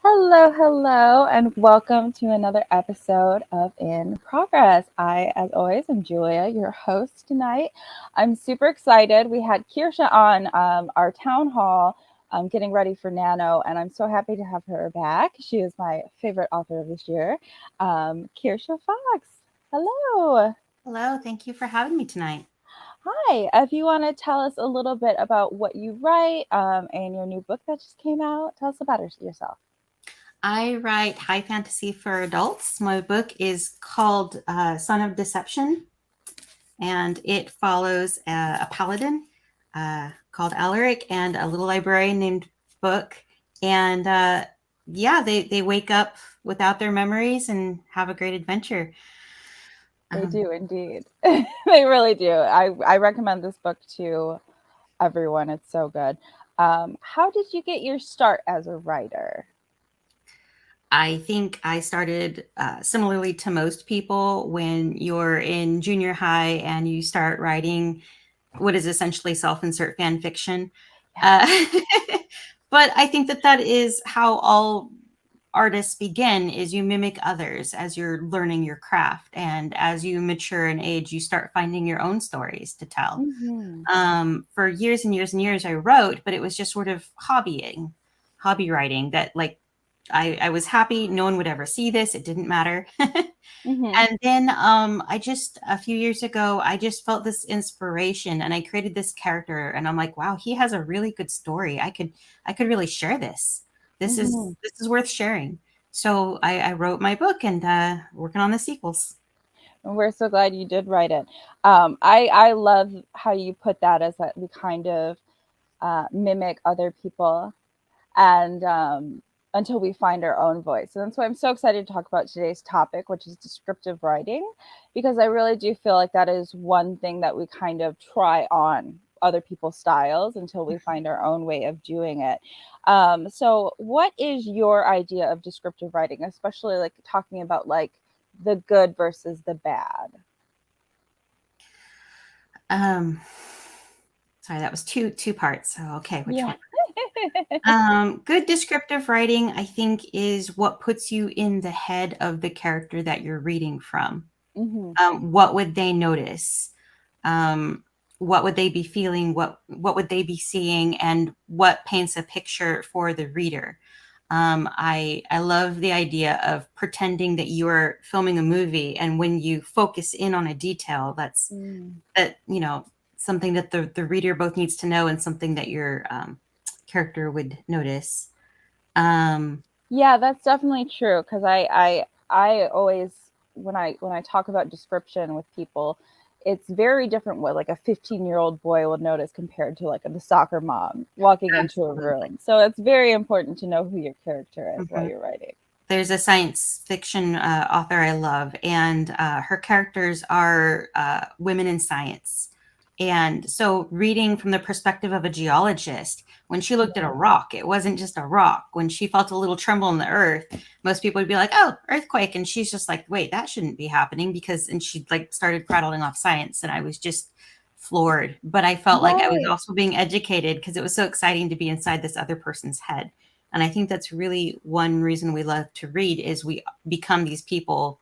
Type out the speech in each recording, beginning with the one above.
Hello, hello, and welcome to another episode of In Progress. As always, am Julia, your host tonight. I'm super excited. We had Kirsha on our town hall getting ready for Nano, and I'm so happy to have her back. She is my favorite author of this year, Kirsha Fox. Hello. Hello, thank you for having me tonight. Hi. If you want to tell us a little bit about what you write and your new book that just came out, tell us about yourself. I write high fantasy for adults. My book is called Son of Deception, and it follows a paladin called Alaric and a little librarian named Book. And they wake up without their memories and have a great adventure. They do indeed. They really do. I recommend this book to everyone. It's so good. How did you get your start as a writer? I think I started similarly to most people when you're in junior high and you start writing what is essentially self-insert fan fiction. Uh, but I think that is how all artists begin, is you mimic others as you're learning your craft. And as you mature in age, you start finding your own stories to tell. Mm-hmm. For years and years and years, I wrote, but it was just sort of hobby writing that I was happy. No one would ever see this. It didn't matter. Mm-hmm. And then I just a few years ago, I just felt this inspiration and I created this character and I'm like, wow, he has a really good story. I could really share this. This is Mm-hmm. this is worth sharing. So I wrote my book and working on the sequels. And we're so glad you did write it. I love how you put that as that we kind of mimic other people and until we find our own voice. And that's why I'm so excited to talk about today's topic, which is descriptive writing, because I really do feel like that is one thing that we kind of try on other people's styles until we find our own way of doing it. So what is your idea of descriptive writing, especially like talking about like the good versus the bad? Um, Sorry, that was two parts. So okay, which Yeah. one? Good descriptive writing, I think, is what puts you in the head of the character that you're reading from. Hmm. What would they notice? Um, what would they be feeling? What would they be seeing? And what paints a picture for the reader? I love the idea of pretending that you are filming a movie, and when you focus in on a detail, Mm. that something that the reader both needs to know and something that your character would notice. Um, Yeah, that's definitely true because I always when I talk about description with people, it's very different what like a 15-year-old boy would notice compared to like the soccer mom walking into a Absolutely. room. So it's very important to know who your character is while Mhm. you're writing. There's a science fiction author I love, and her characters are women in science. And so, reading from the perspective of a geologist, when she looked at a Yeah. rock, it wasn't just a rock. When she felt a little tremble in the earth, most people would be like, "Oh, earthquake," and she's just like, "Wait, that shouldn't be happening," and she like started prattling off science, and I was just floored. But I felt like I was Right. also being educated because it was so exciting to be inside this other person's head. And I think that's really one reason we love to read is we become these people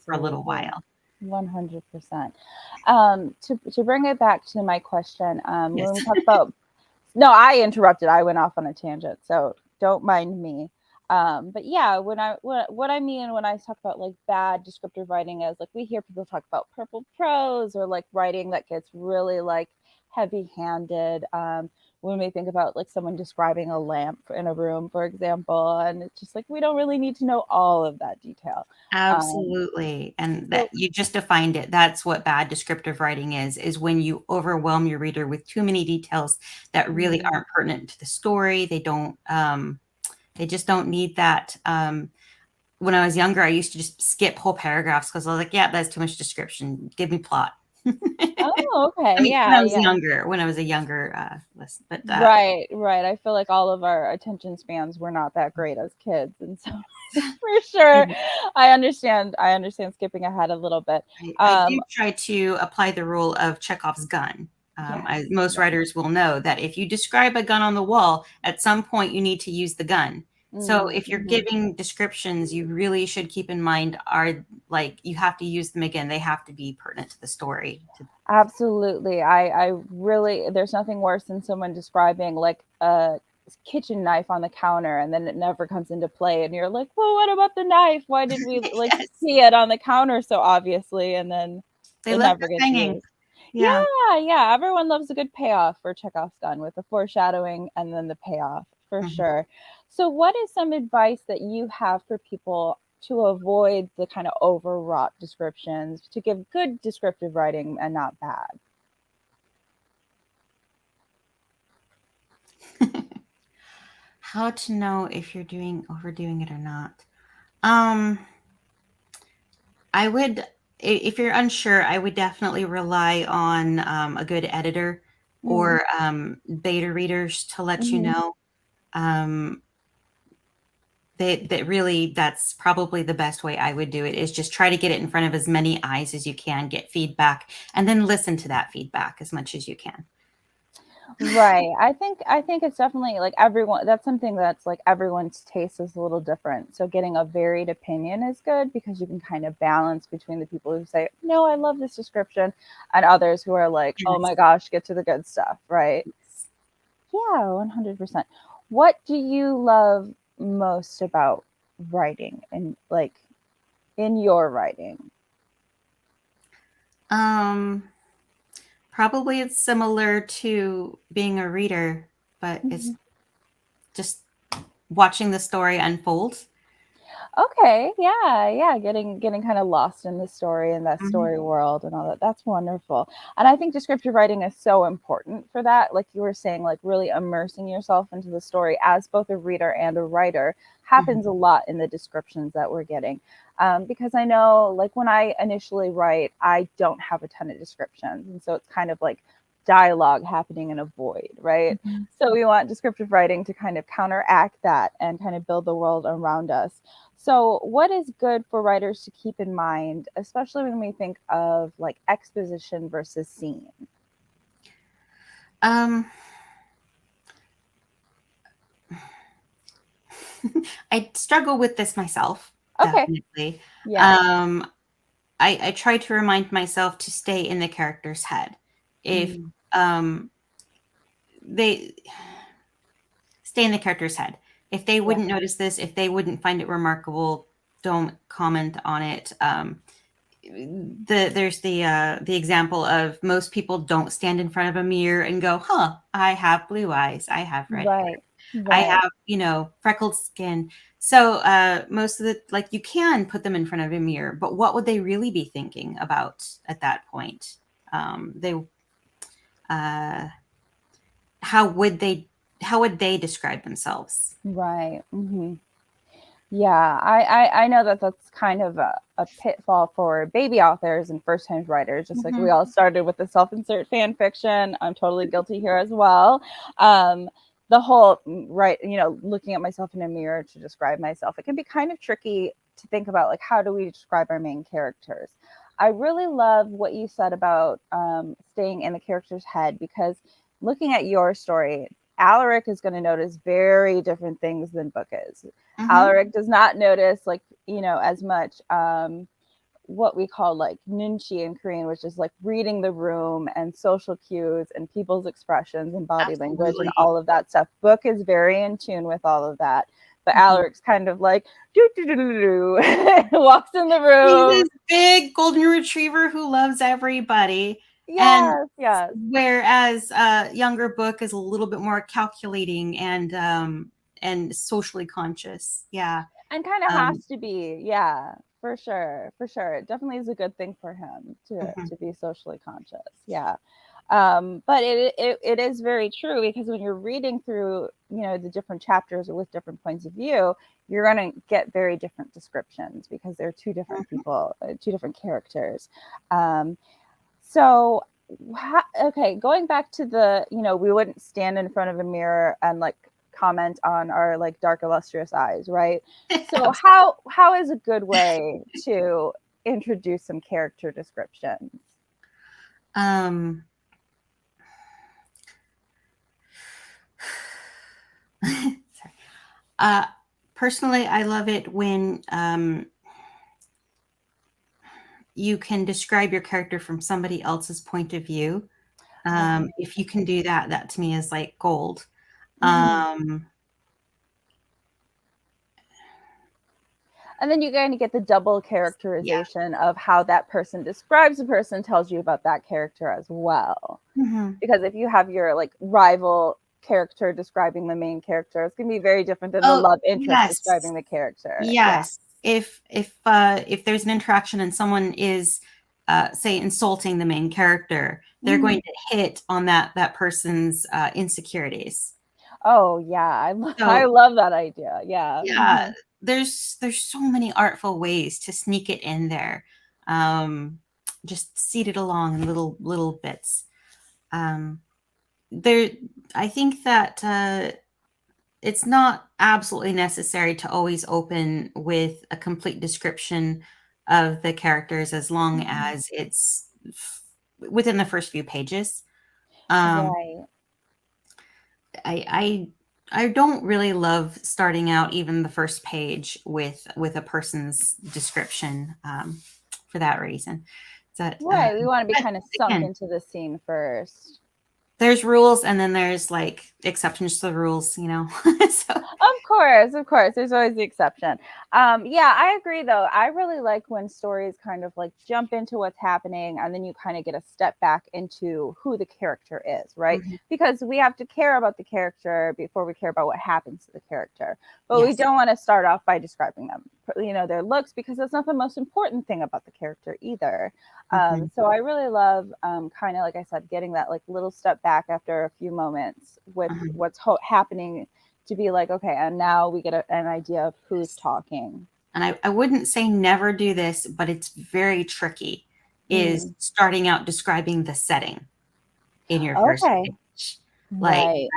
for a little Absolutely. while. 100%. To bring it back to my question, Yes. when we talk about no, I interrupted. I went off on a tangent, so don't mind me. But yeah, what I mean when I talk about like bad descriptive writing is like we hear people talk about purple prose or like writing that gets really like heavy-handed. When we think about like someone describing a lamp in a room, for example, and it's just like we don't really need to know all of that detail. Um, Absolutely. And that so you just defined it. That's what bad descriptive writing is when you overwhelm your reader with too many details that really mm, aren't pertinent to the story. They just don't need that. When I was younger, I used to just skip whole paragraphs because I was like, yeah, that's too much description. Give me plot. oh, I okay, mean, yeah, yeah. when I was a younger listen, but Right, right. I feel like all of our attention spans were not that great as kids, and so for sure, I understand skipping ahead a little bit. I do Um, try to apply the rule of Chekhov's gun. yes, Most yes. writers will know that if you describe a gun on the wall, at some point you need to use the gun. So Mm, if you're mhm. giving descriptions, you really should keep in mind are like you have to use them again. They have to be pertinent to the story. Absolutely. I really, there's nothing worse than someone describing like a kitchen knife on the counter and then it never comes into play. And you're like, well, what about the knife? Why did we like Yes. see it on the counter so obviously? And then They it left never us gets hanging. used. Yeah. Yeah, yeah. Everyone loves a good payoff for Chekhov's gun with the foreshadowing and then the payoff for Mhm. sure. So, what is some advice that you have for people to avoid the kind of overwrought descriptions, to give good descriptive writing and not bad? How to know if you're doing overdoing it or not. Um, I would, if you're unsure, I would definitely rely on a good editor Mm, or beta readers to let you mhm. know. Um, that really, that's probably the best way I would do it is just try to get it in front of as many eyes as you can, get feedback, and then listen to that feedback as much as you can. Right. I think it's definitely like everyone, that's something that's like everyone's taste is a little different. So getting a varied opinion is good because you can kind of balance between the people who say, "No, I love this description," and others who are like, "Oh Yes. my gosh, get to the good stuff," right? Yeah, 100%. What do you love most about writing and like in your writing? Um, Probably it's similar to being a reader, but it's Mhm. just watching the story unfold. Okay, yeah, yeah, getting kind of lost in the story and that Mhm, story world and all that. That's wonderful. And I think descriptive writing is so important for that. Like you were saying, like really immersing yourself into the story as both a reader and a writer mhm, happens a lot in the descriptions that we're getting. Because I know, like when I initially write, I don't have a ton of descriptions, and so it's kind of like dialogue happening in a void, right? mhm. So we want descriptive writing to kind of counteract that and kind of build the world around us. So, what is good for writers to keep in mind, especially when we think of like exposition versus scene? Um, I struggle with this myself, Okay. definitely. Yeah. Um, I try to remind myself to stay in the character's head. If Mm, um, they stay in the character's head. If they yeah. wouldn't notice this, if they wouldn't find it remarkable, don't comment on it. There's the example of most people don't stand in front of a mirror and go, "Huh, I have blue eyes, I have red hair, Right. I Right. have freckled skin." So most of the like you can put them in front of a mirror, but what would they really be thinking about at that point? They uh, how would they how would they describe themselves? Right. Yeah, I know that that's kind of a pitfall for baby authors and first time writers, just like we Mhm. all started with the self insert fan fiction. I'm totally guilty here as well. Um, the whole, right, looking at myself in a mirror to describe myself, it can be kind of tricky to think about like, how do we describe our main characters? I really love what you said about staying in the character's head because looking at your story, Alaric is going to notice very different things than Book is. Mhm. Alaric does not notice like as much what we call like nunchi in Korean, which is like reading the room and social cues and people's expressions and body language and Absolutely. all of that stuff. Book is very in tune with all of that, but Mhm. Alaric's kind of like do do do do do walks in the He's room. this big golden retriever who loves everybody, and Yes, yes, whereas, younger Book is a little bit more calculating and socially conscious. Yeah, and kind of um, has to be, yeah, for sure, for sure. It definitely is a good thing for him mhm, to be socially conscious, yeah. But it is very true because when you're reading through the different chapters with different points of view, you're going to get very different descriptions because they're two different mhm. people, two different characters. um, so okay, going back to the we wouldn't stand in front of a mirror and like comment on our like dark illustrious eyes, right? So how is a good way to introduce some character descriptions? Um, sorry. Uh, Personally, I love it when you can describe your character from somebody else's point of view. Okay. If you can do that, that to me is like gold. Mhm. Um, And then you kind of get the double yeah. characterization of how that person describes the person tells you about that character as well. Mhm. Because if you have your like rival character describing the main character, it's going to be very different than the Oh, love interest yes. describing the character. Yeah. Yes. If there's an interaction and someone is, say, insulting the main character, they're Mhm. going to hit on that person's insecurities. Oh yeah, I So love that idea. Yeah. yeah, Mhm. there's so many artful ways to sneak it in there, um, just seed it along in little bits. Um, there, I think that it's not absolutely necessary to always open with a complete description of the characters as long Mhm. as it's within the first few pages. Um, Right. I I don't really love starting out even the first page with a person's description for that reason. That Right. We want to be but kind of sunk again, into the scene first. there's rules and then there's like exceptions to the rules, you know. So Of course, of course. There's always the exception. Yeah, I agree though. I really like when stories kind of like jump into what's happening and then you kind of get a step back into who the character is, right? mhm, Because we have to care about the character before we care about what happens to the character. But we yes. don't want to start off by describing them, their looks, because that's not the most important thing about the character either. Mhm, So I really love kind of like I said, getting that like little step back after a few moments with mhm. what's happening to be like, okay, and now we get an idea of who's talking. And I wouldn't say never do this, but it's very tricky, is Mm. starting out describing the setting in your first Okay. page. Like, Right.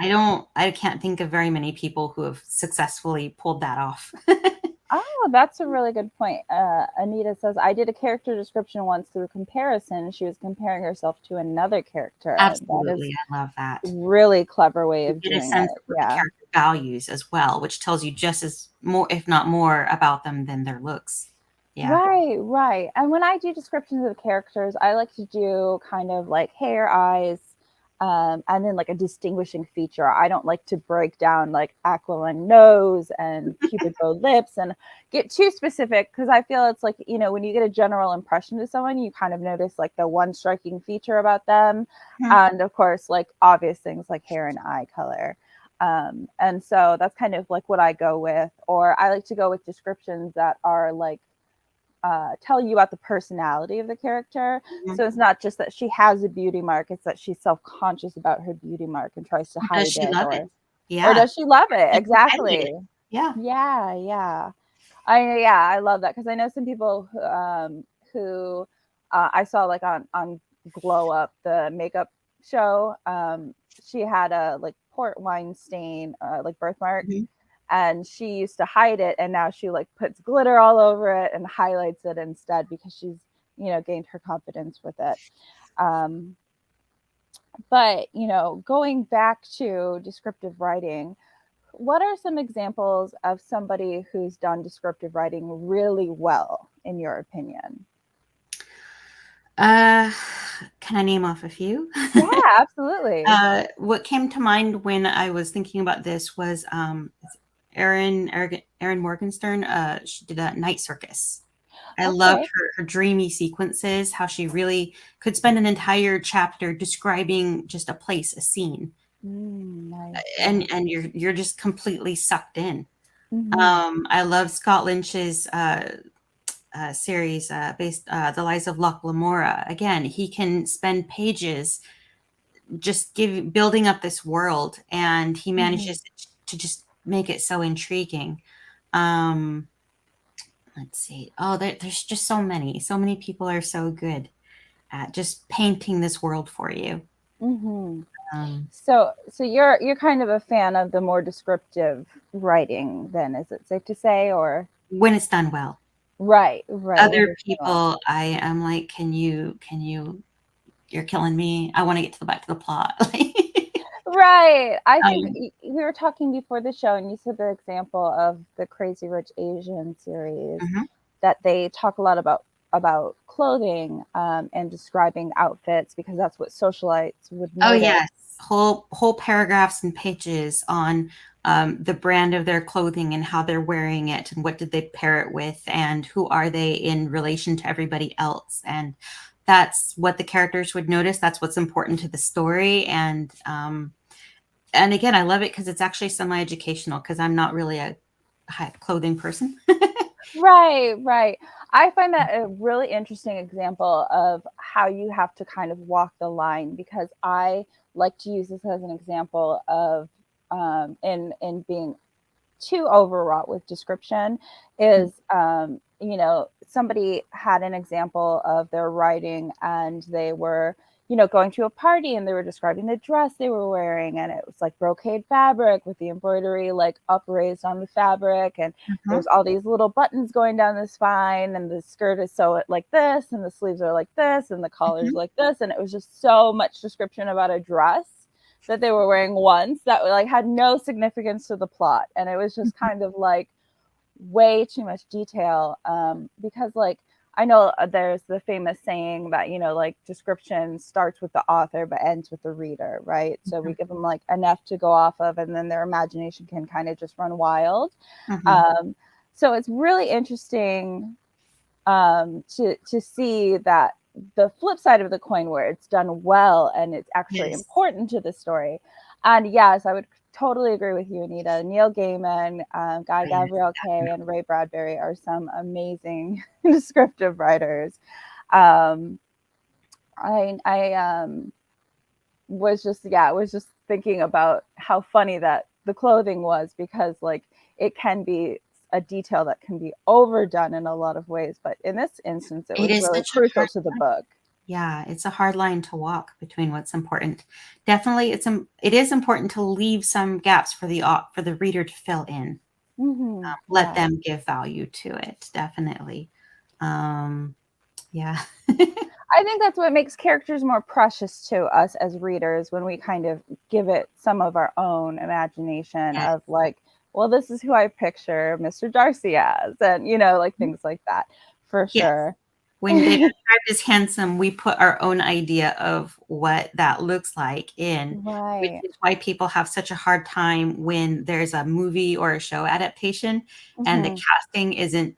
I can't think of very many people who have successfully pulled that off. Oh, that's a really good point. Anita says, I did a character description once through comparison. She was comparing herself to another character. That is Absolutely, I love that. really clever way You of get a doing sense it. of what the Yeah. character values as well, which tells you just as more, if not more, about them than their looks. Yeah. Right, right. And when I do descriptions of characters, I like to do kind of like hair, eyes, and then like a distinguishing feature. I don't like to break down like aquiline nose and cupid bow lips and get too specific because I feel it's like, when you get a general impression of someone, you kind of notice like the one striking feature about them. Mhm, And of course, like obvious things like hair and eye color. And so that's kind of like what I go with. Or I like to go with descriptions that are like, tell you about the personality of the character. mhm. So it's not just that she has a beauty mark; it's that she's self-conscious about her beauty mark and tries to Does hide she it, love it? or Yeah. does she love it? Does she highlight it? Exactly. Yeah. Yeah, yeah. I love that because I know some people who I saw like on Glow Up, the makeup show. She had a like port wine stain, like birthmark, Mhm. and she used to hide it, and now she like puts glitter all over it and highlights it instead because she's gained her confidence with it. Um, but going back to descriptive writing, what are some examples of somebody who's done descriptive writing really well, in your opinion? Uh, can I name off a few? Yeah, absolutely. What came to mind when I was thinking about this was Erin Morgenstern. She did a Night Circus. I loved Okay. her dreamy sequences, how she really could spend an entire chapter describing just a place, a scene, Nice. Yeah. and you're just completely sucked in. Hmm. I love Scott Lynch's series based The Lies of Locke Lamora. Again, he can spend pages just building up this world, and he Hmm. manages to just make it so intriguing. Um, let's see. Oh, there's just so many people are so good at just painting this world for you. Hmm. Um, So you're kind of a fan of the more descriptive writing, then, is it safe to say? Or when it's done well. right, right, when Other it's done well. people, I am like, you're killing me. I want to get to the back to the plot. Right. I think Um, we were talking before the show, and you said the example of the Crazy Rich Asian series mhm. that they talk a lot about clothing and describing outfits because that's what socialites would Oh notice. yes, whole paragraphs and pages on the brand of their clothing and how they're wearing it and what did they pair it with and who are they in relation to everybody else. And that's what the characters would notice. That's what's important to the story. And again, I love it because it's actually semi-educational because I'm not really a clothing person. Right, right. I find that a really interesting example of how you have to kind of walk the line because I like to use this as an example of in being too overwrought with description is somebody had an example of their writing and they were going to a party and they were describing the dress they were wearing and it was like brocade fabric with the embroidery like upraised on the fabric and Mhm, there's all these little buttons going down the spine and the skirt is so like this and the sleeves are like this and the collar's mhm, like this and it was just so much description about a dress that they were wearing once that like had no significance to the plot and it was just mhm. kind of like way too much detail because like I know there's the famous saying that like description starts with the author but ends with the reader, right? So we give them like enough to go off of and then their imagination can kind of just run wild. Mhm. um, so it's really interesting to see that the flip side of the coin where it's done well and it's actually Yes. important to the story. And yes, I would totally agree with you, Anita. Neil Gaiman, Guy Yes, Gavriel Kay, and definitely. Ray Bradbury are some amazing descriptive writers. Um, I was just thinking about how funny that the clothing was because like it can be a detail that can be overdone in a lot of ways, but in this instance it It was is really such a crucial hard to the line. book. Yeah, it's a hard line to walk between what's important. Definitely, it is important to leave some gaps for for the reader to fill in. Let Yeah. them give value to it, definitely. Um, yeah. I think that's what makes characters more precious to us as readers when we kind of give it some of our own imagination Yes. of like, well, this is who I picture Mr. Darcy as, and like things like that, for Yes. sure. When they're described as handsome, we put our own idea of what that looks like in, which Right. is why people have such a hard time when there's a movie or a show adaptation and the Hmm. casting isn't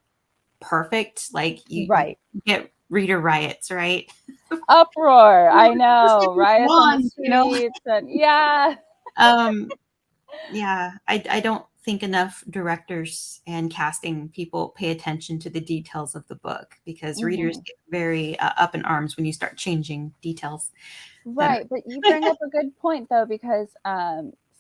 perfect. Like you Right. get reader riots, right? Uproar. I This know. isn't Riots on the blonde, streets and yeah. Um, yeah, I don't think enough directors and casting people pay attention to the details of the book because readers Hmm. get very up in arms when you start changing details that Right, but you bring up a good point though, because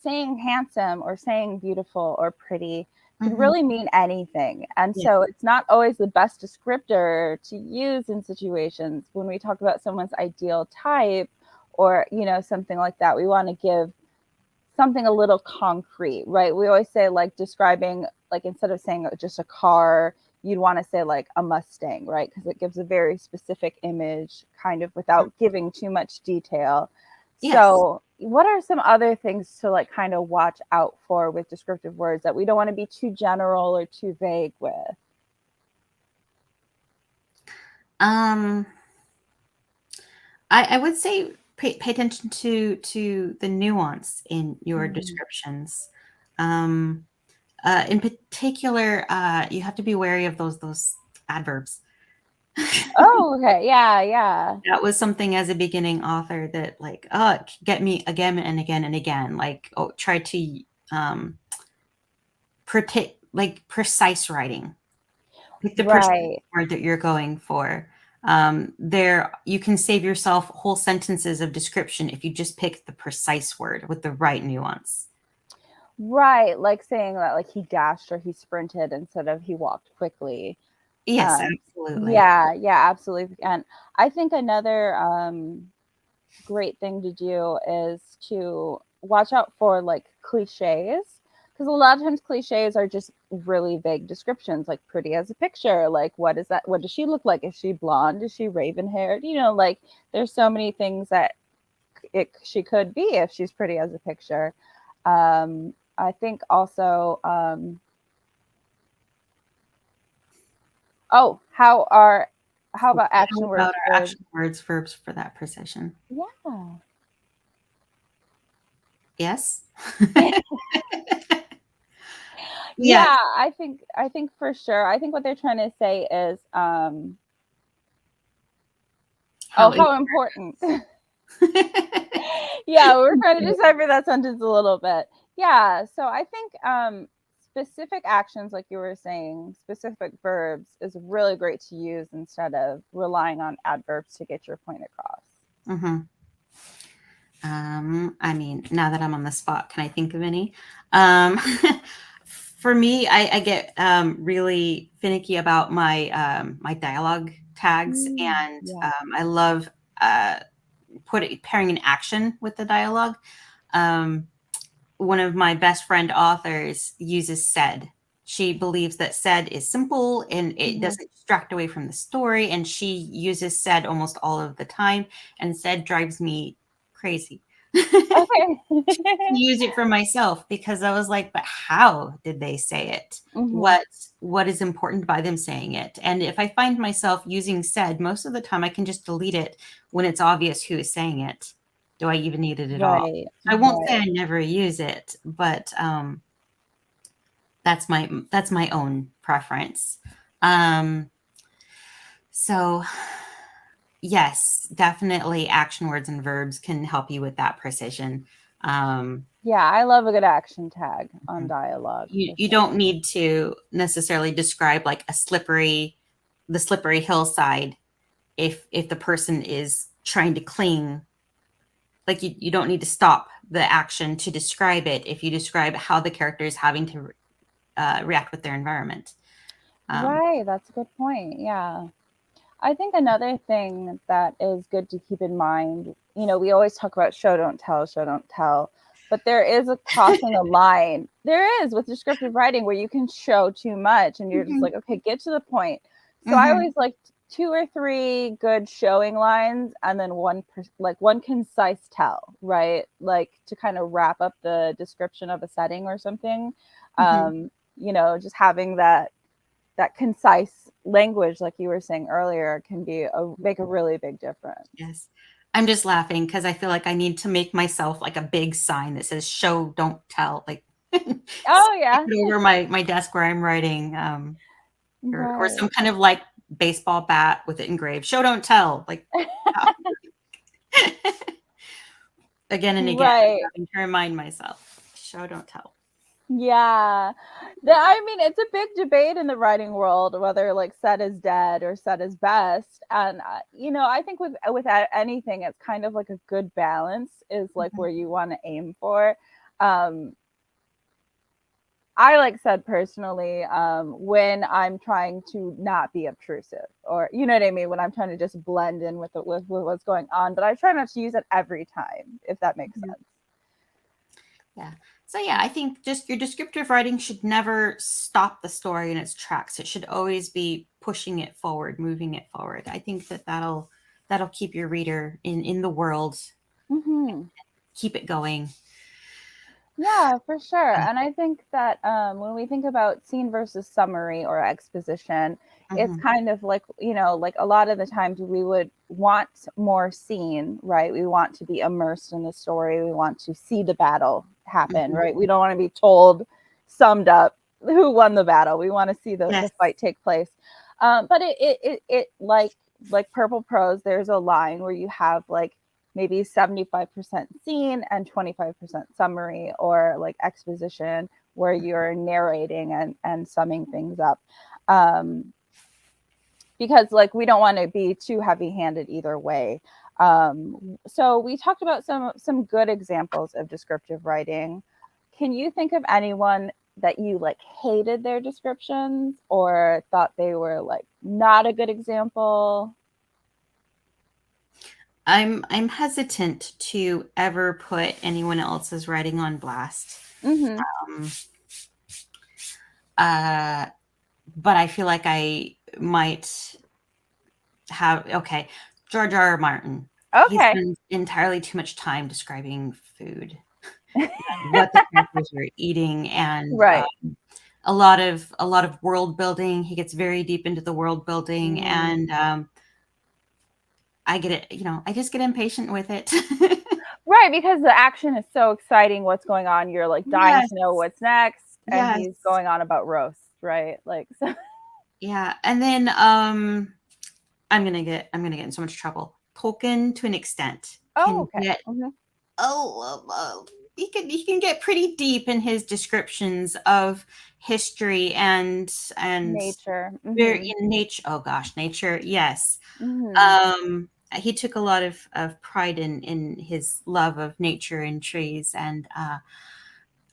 saying handsome or saying beautiful or pretty are. can Mhm. really mean anything. And Yeah. so it's not always the best descriptor to use in situations when we talk about someone's ideal type or, something like that. We want to give something a little concrete, right? We always say like describing, like instead of saying just a car, you'd want to say like a Mustang, right? Because it gives a very specific image kind of without giving too much detail. Yes. So, what are some other things to like kind of watch out for with descriptive words that we don't want to be too general or too vague with? Um, I would say pay attention to the nuance in your Mm. descriptions. Um, in particular, you have to be wary of those adverbs. Oh, okay. Yeah, yeah. That was something as a beginning author that like, get me again and again and again. Like, oh, try to like precise writing. Pick the precise Right. word that you're going for. There, you can save yourself whole sentences of description if you just pick the precise word with the right nuance. Right. Like saying that like he dashed or he sprinted instead of he walked quickly. Yes, Um, absolutely. yeah, yeah, absolutely. And I think another great thing to do is to watch out for like cliches. Because a lot of times cliches are just really vague descriptions, like pretty as a picture. Like, what is that? What does she look like? Is she blonde? Is she raven haired? Like, there's so many things that she could be if she's pretty as a picture. I think also, oh, how about How action about words, our verbs? action words, verbs for that precision? Yeah. Yes. Yes. Yeah, I think for sure. I think what they're trying to say is, oh, How how important. Yeah, we're trying to decipher that sentence a little bit. Yeah, so I think, specific actions, like you were saying, specific verbs is really great to use instead of relying on adverbs to get your point across. Mhm. I mean, now that I'm on the spot, can I think of any? Um, for me, I get really finicky about my dialogue tags, and Yeah. I love uh, pairing an action with the dialogue. Um, One of my best friend authors uses said. She believes that said is simple and it Mhm. doesn't distract away from the story, and she uses said almost all of the time, and said drives me crazy. Okay. Use it for myself because I was like, but how did they say it? Mhm. What is important by them saying it? And if I find myself using said, most of the time I can just delete it when it's obvious who is saying it. Do I even need it at all? Right, I won't say right. I never use it, but that's my own preference. Um, so yes, definitely action words and verbs can help you with that precision. Um, Yeah, I love a good action tag on dialogue for you sure. don't need to necessarily describe like the slippery hillside if the person is trying to cling, like you don't need to stop the action to describe it if you describe how the character is having to react with their environment. um, Right, that's a good point. Yeah. I think another thing that is good to keep in mind, we always talk about show, don't tell, but there is a crossing a line. There is with descriptive writing where you can show too much and you're just mhm, like, okay, get to the point. So I mhm, always like two or three good showing lines and then one concise tell, right? Like to kind of wrap up the description of a setting or something. mhm. Just having that concise language, like you were saying earlier, can make a really big difference. Yes, I'm just laughing because I feel like I need to make myself like a big sign that says "Show, don't tell." Like Oh stick yeah, it over my desk where I'm writing, or some right, kind of like baseball bat with it engraved. Show, don't tell. Like again and again, right. having to remind myself. Show, don't tell. Yeah. I mean, it's a big debate in the writing world whether like set is dead or set is best. And I think with anything, it's kind of like a good balance is like Mhm, where you want to aim for. Um, I like said personally, when I'm trying to not be obtrusive, or you know what I mean, when I'm trying to just blend in with what's going on, but I try not to use it every time, if that makes mhm. sense. Yeah. So yeah, I think just your descriptive writing should never stop the story in its tracks. It should always be pushing it forward, moving it forward. I think that'll keep your reader in the world, Hmm. keep it going. Yeah, for sure. And I think that, when we think about scene versus summary or exposition, it's Mhm, kind of like, like a lot of the times we would want more scene, right? We want to be immersed in the story. We want to see the battle happen, mhm. right? We don't want to be told, summed up, who won the battle. We want to see the Yes. fight take place. But it like Purple Prose, there's a line where you have like maybe 75% scene and 25% summary or like exposition where you're narrating and summing things up. Um, because like we don't want to be too heavy handed either way. So we talked about some good examples of descriptive writing. Can you think of anyone that you like hated their descriptions or thought they were like not a good example? I'm hesitant to ever put anyone else's writing on blast. Mm-hmm. Um, uh, but I feel like I might have okay. George R. R. Martin. he Okay. spends entirely too much time describing food, what the characters are eating, and Right. a lot of world building. He gets very deep into the world building, Mm. and I get it. You know, I just get impatient with it. Right, because the action is so exciting, what's going on, you're, like, dying Yes, to know what's next, and yes, he's going on about roasts, right? Like, so yeah. And then I'm gonna get in so much trouble. Tolkien, to an extent, Oh, can okay. get Mhm. he can get pretty deep in his descriptions of history and Nature. very Mhm. in nature. Oh gosh, nature, yes. Mhm. He took a lot of pride in his love of nature and trees, and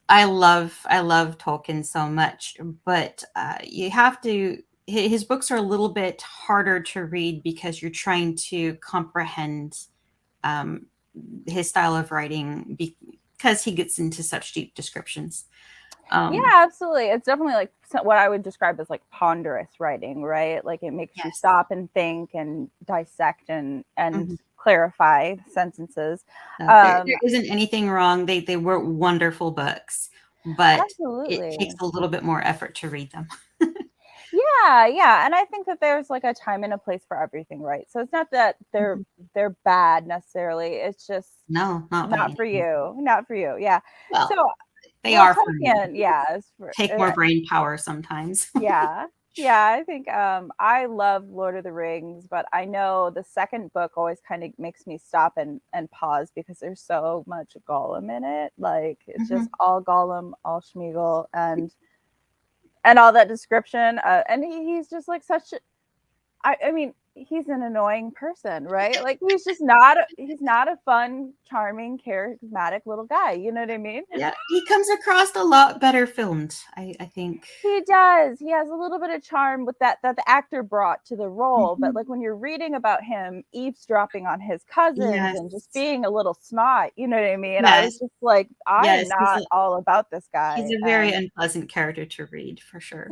I love Tolkien so much, but you have to. His books are a little bit harder to read because you're trying to comprehend um, his style of writing because he gets into such deep descriptions. Yeah, Um, absolutely. It's definitely, like, what I would describe as, like, ponderous writing, right? Like, it makes you yes. stop and think and dissect and Mhm. clarify sentences. There isn't anything wrong. They were wonderful books, but it takes Absolutely. a little bit more effort to read them. Yeah, yeah, and I think that there's, like, a time and a place for everything, right? So it's not that Mhm. they're bad necessarily, it's just No, not by not any for means. you, not for you, yeah. So, Well, they well, are for me. Tolkien, yeah, is for Take more brain power sometimes. yeah. Yeah, I think, I love Lord of the Rings, but I know the second book always kinda makes me stop and pause because there's so much Gollum in it, like, it's just Mhm. all Gollum, all Schmeagol, and all that description, and he's just, like, such I mean, he's an annoying person, right? Like, he's not a fun, charming, charismatic little guy, you know what I mean? Yeah, he comes across a lot better filmed, I think. He does. He has a little bit of charm with that the actor brought to the role, but, Mhm. like, when you're reading about him eavesdropping on his cousins Yes. and just being a little snot, you know what I mean? I was Yes. just like, I am Yes, not all about this he's guy, a very unpleasant character to read for sure.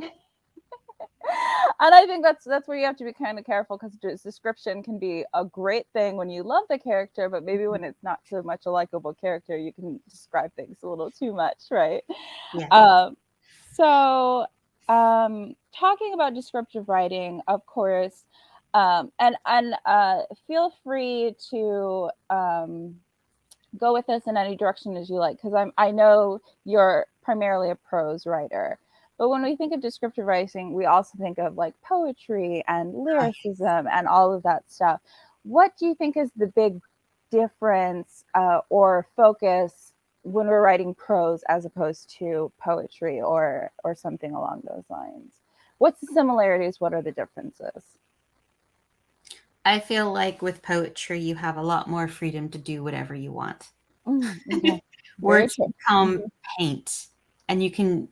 and I think that's where you have to be kind of careful because description can be a great thing when you love the character, but maybe Mhm. when it's not so much a likable character, you can describe things a little too much, right? Yeah. Um, so, talking about descriptive writing, of course, and feel free to go with this in any direction as you like, because I know you're primarily a prose writer. But when we think of descriptive writing, we also think of like poetry and Oh, lyricism and all of that stuff. What do you think is the big difference or focus when we're writing prose as opposed to poetry or something along those lines? What's the similarities? What are the differences? I feel like with poetry, you have a lot more freedom to do whatever you want. Okay, very Words true. become Mhm. paint, and you can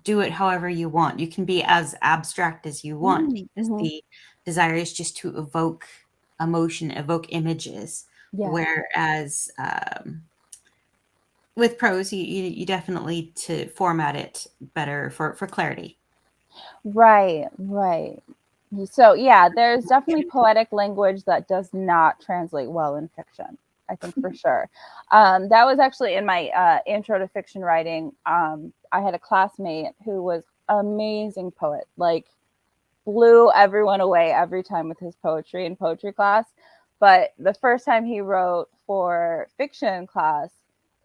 do it however you want. You can be as abstract as you want because Mhm. the desire is just to evoke emotion, evoke images. Yeah. Whereas with prose, you definitely to format it better for clarity. Right, right. So yeah, there's definitely poetic language that does not translate well in fiction. I think for sure. That was actually in my intro to fiction writing. I had a classmate who was amazing poet, like blew everyone away every time with his poetry in poetry class. But the first time he wrote for fiction class,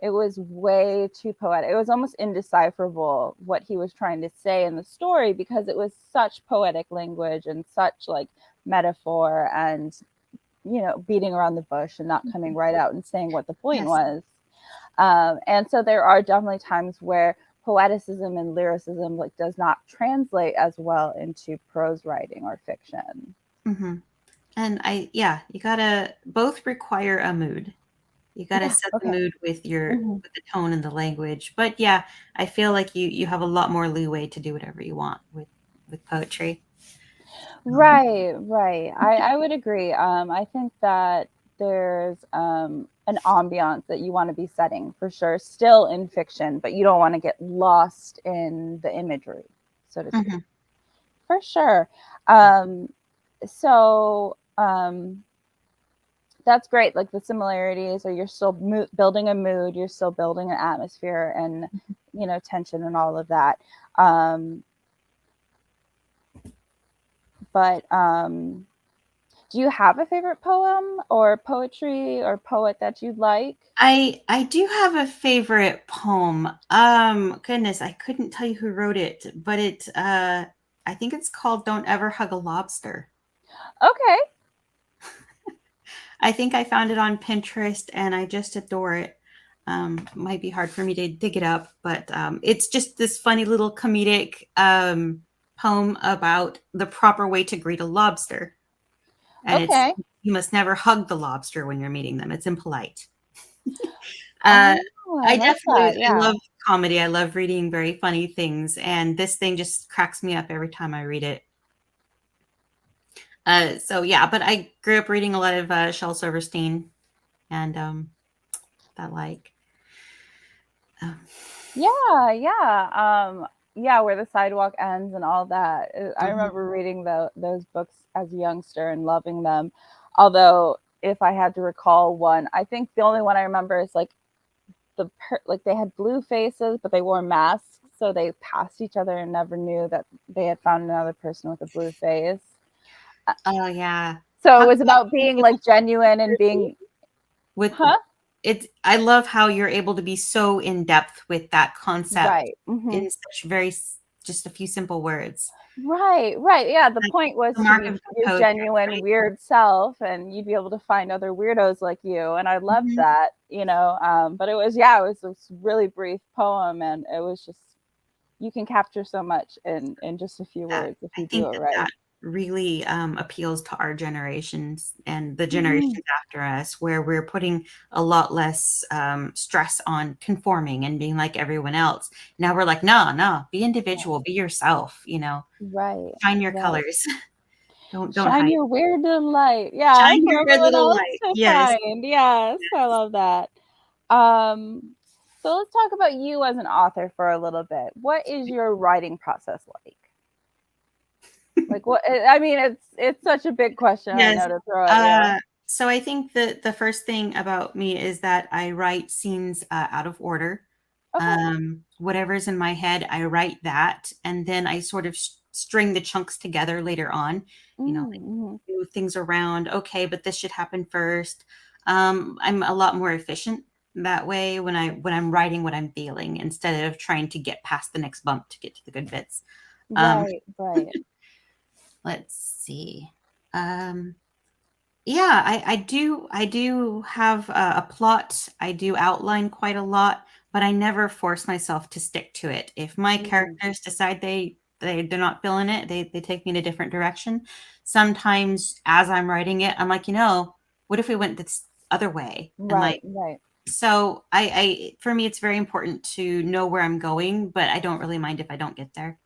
it was way too poetic. It was almost indecipherable what he was trying to say in the story because it was such poetic language and such like metaphor and beating around the bush and not coming right out and saying what the point Yes. was. And so there are definitely times where poeticism and lyricism like does not translate as well into prose writing or fiction. Hmm. And yeah, you gotta both require a mood. You gotta Yeah. set the Okay. mood with Mhm. with the tone and the language. But yeah, I feel like you have a lot more leeway to do whatever you want with poetry. Um, Right, right. I would agree. I think that there's an ambiance that you want to be setting for sure, still in fiction, but you don't want to get lost in the imagery, so to speak. mhm. For sure. So, that's great. Like the similarities, or you're still building a mood, you're still building an atmosphere, and tension and all of that. Um, but do you have a favorite poem or poetry or poet that you like? I do have a favorite poem. Goodness, I couldn't tell you who wrote it, but I think it's called "Don't Ever Hug a Lobster." Okay. I think I found it on Pinterest and I just adore it. Might be hard for me to dig it up, but it's just this funny little comedic poem about the proper way to greet a lobster. And it's Okay. you must never hug the lobster when you're meeting them. It's impolite. Uh, Oh, I I like definitely that. I Yeah. love comedy. I love reading very funny things, and this thing just cracks me up every time I read it. So yeah, but I grew up reading a lot of Shel Silverstein and that like. Uh, Yeah, yeah. Yeah, where the sidewalk ends and all that. I mhm. remember reading those books as a youngster and loving them. Although, if I had to recall one, I think the only one I remember is like like they had blue faces, but they wore masks, so they passed each other and never knew that they had found another person with a blue face. Oh yeah, So it talk was about about being being able like to genuine and really being, with huh? it. I love how you're able to be so in depth with that concept Right. Hmm. in such very just a few simple words. Right, right. Yeah, the Like point the was to mark be of your composure, genuine right? weird self, and you'd be able to find other weirdos like you. And I loved Mhm. that. But it was, yeah, it was this really brief poem, and it was just, you can capture so much in just a few That words if I you do think it that right. that really, appeals to our generations and the Mhm. generations after us, where we're putting a lot less, stress on conforming and being like everyone else. Now we're like, "No, no, be Yeah. individual, be yourself, Right, shine your right. colors. Don't Shine hide. your weird little light. Yeah, Shine for your red everyone little else light." to Yes, find. Yes, I yes. love that. Um, so let's talk about you as an author for a little bit. What is your writing process like? Like what, I mean, it's such a big question, I Yes. know, to throw at you. Uh, so I think that the first thing about me is that I write scenes, out of order. Okay. Whatever's in my head, I write that, and then I sort of string the chunks together later on, like Mm-hmm. move things around. Okay, but this should happen first. I'm a lot more efficient that way when I'm writing what I'm feeling instead of trying to get past the next bump to get to the good bits. Um, Right, right. let's see. Um, yeah, I do have a plot. I do outline quite a lot, but I never force myself to stick to it. If my Mm. characters decide they're not feeling it, they take me in a different direction. Sometimes as I'm writing it, I'm like, what if we went this other way? And like Right, right. so I for me it's very important to know where I'm going, but I don't really mind if I don't get there.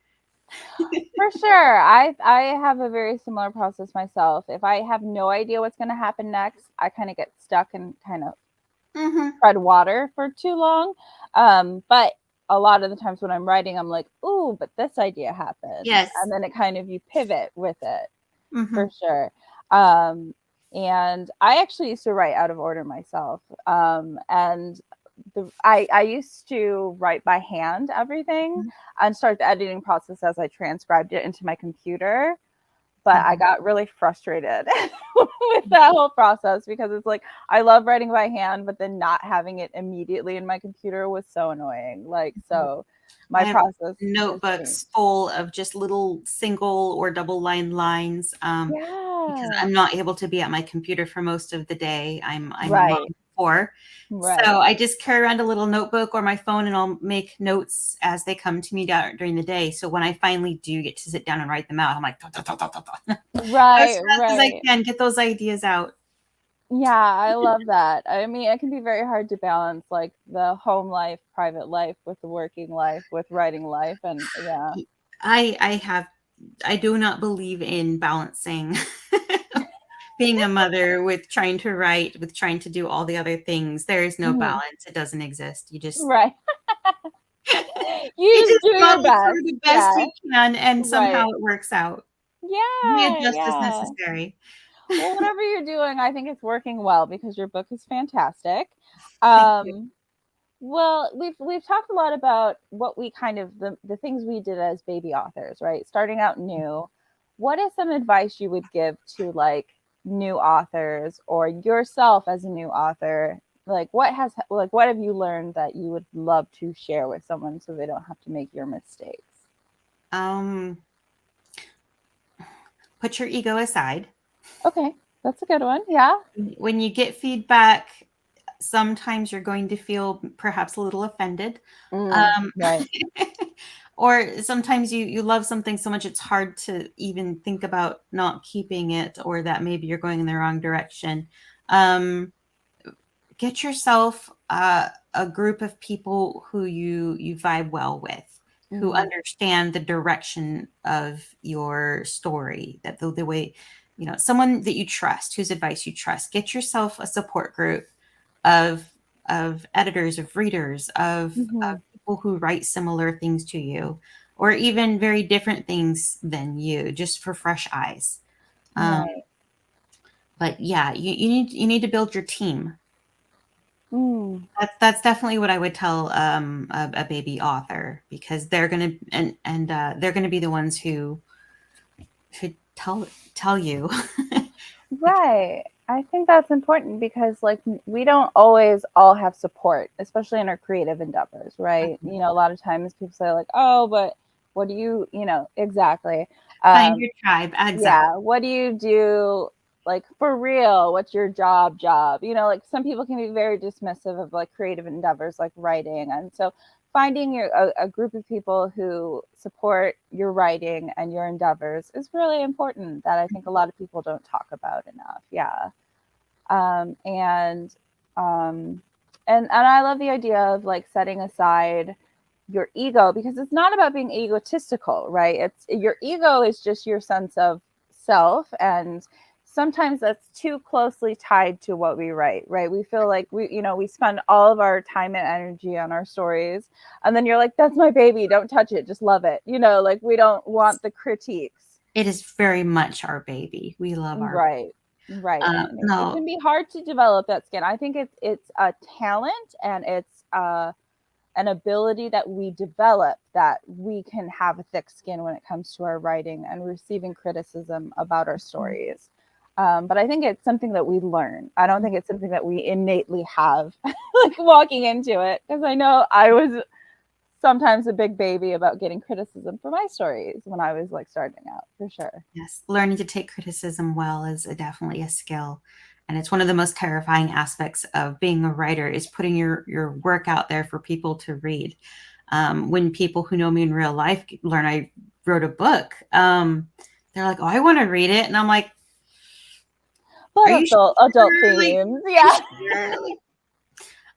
For sure. I have a very similar process myself. If I have no idea what's going to happen next, I kind of get stuck and kind of Mhm. tread water for too long. But a lot of the times when I'm writing, I'm like, ooh, but this idea happened. Yes. And then it kind of, you pivot with it, for Mhm. sure. Um, and I actually used to write out of order myself. And I used to write by hand everything and start the editing process as I transcribed it into my computer. But I Mhm. got really frustrated with that whole process because it's like I love writing by hand, but then not having it immediately in my computer was so annoying. Like, so my I have process has changed. notebooks full of just little single or double line lines, because Yeah. I'm not able to be at my computer for most of the day. I'm a mom Right. of 4. Right. So I just carry around a little notebook or my phone, and I'll make notes as they come to me during the day. So when I finally do get to sit down and write them out, I'm like, "Dot, dot, dot, dot, dot, dot." As Right. fast as I Right. can, get those ideas out. Yeah, I love that. I mean, it can be very hard to balance like the home life, private life with the working life, with writing life. And yeah. I have I do not believe in balancing being a mother with trying to write, with trying to do all the other things. There is no Mhm. balance. It doesn't exist. You just Right. you You just just do go your best. through the best Yeah. you can, and somehow Right. it works out. We Yeah. adjust as Yeah. necessary. Well, whatever you're doing, I think it's working well because your book is fantastic. Thank you. Um, well, we've talked a lot about what we kind of the things we did as baby authors, right? Starting out new. What is some advice you would give to like new authors or yourself as a new author? What have you learned that you would love to share with someone so they don't have to make your mistakes? Um, put your ego aside. Okay, that's a good one. Yeah. When you get feedback, sometimes you're going to feel perhaps a little offended. Um, Right. or sometimes you love something so much it's hard to even think about not keeping it, or that maybe you're going in the wrong direction. Um, get yourself a group of people who you vibe well with, who Mm-hmm. understand the direction of your story, that the way, someone that you trust, whose advice you trust. Get yourself a support group of editors, of readers, Mm-hmm. of people who write similar things to you, or even very different things than you, just for fresh eyes. um, Right. but yeah, you need to build your team. Mm. That's definitely what I would tell a baby author, because they're gonna and they're gonna be the ones who should tell you. Like, Right. I think that's important because like we don't always all have support, especially in our creative endeavors, right? A lot of times people say like, "Oh, but what do you exactly. find Um your tribe, exactly. yeah, what do you do like for real? What's your job? Like some people can be very dismissive of like creative endeavors like writing. And so finding a group of people who support your writing and your endeavors is really important that I think a lot of people don't talk about enough. Yeah. Um, and um, and I love the idea of like setting aside your ego because it's not about being egotistical, right? It's your ego is just your sense of self, and sometimes that's too closely tied to what we write, right? We feel like we spend all of our time and energy on our stories, and then you're like, that's my baby, don't touch it, just love it, like we don't want the critiques. It is very much our baby. We love our Right. Right. And it no. can be hard to develop that skin. I think it's a talent and it's an ability that we develop that we can have a thick skin when it comes to our writing and receiving criticism about our stories. But I think it's something that we learn. I don't think it's something that we innately have, like walking into it. Because I know I was sometimes a big baby about getting criticism for my stories when I was like starting out, for sure. Yes, learning to take criticism well is definitely a skill, and it's one of the most terrifying aspects of being a writer, is putting your work out there for people to read. When people who know me in real life learn I wrote a book, they're like, "Oh, I want to read it," and I'm like, But "Are you adult sure? Like, themes, are you yeah. sure?" Like,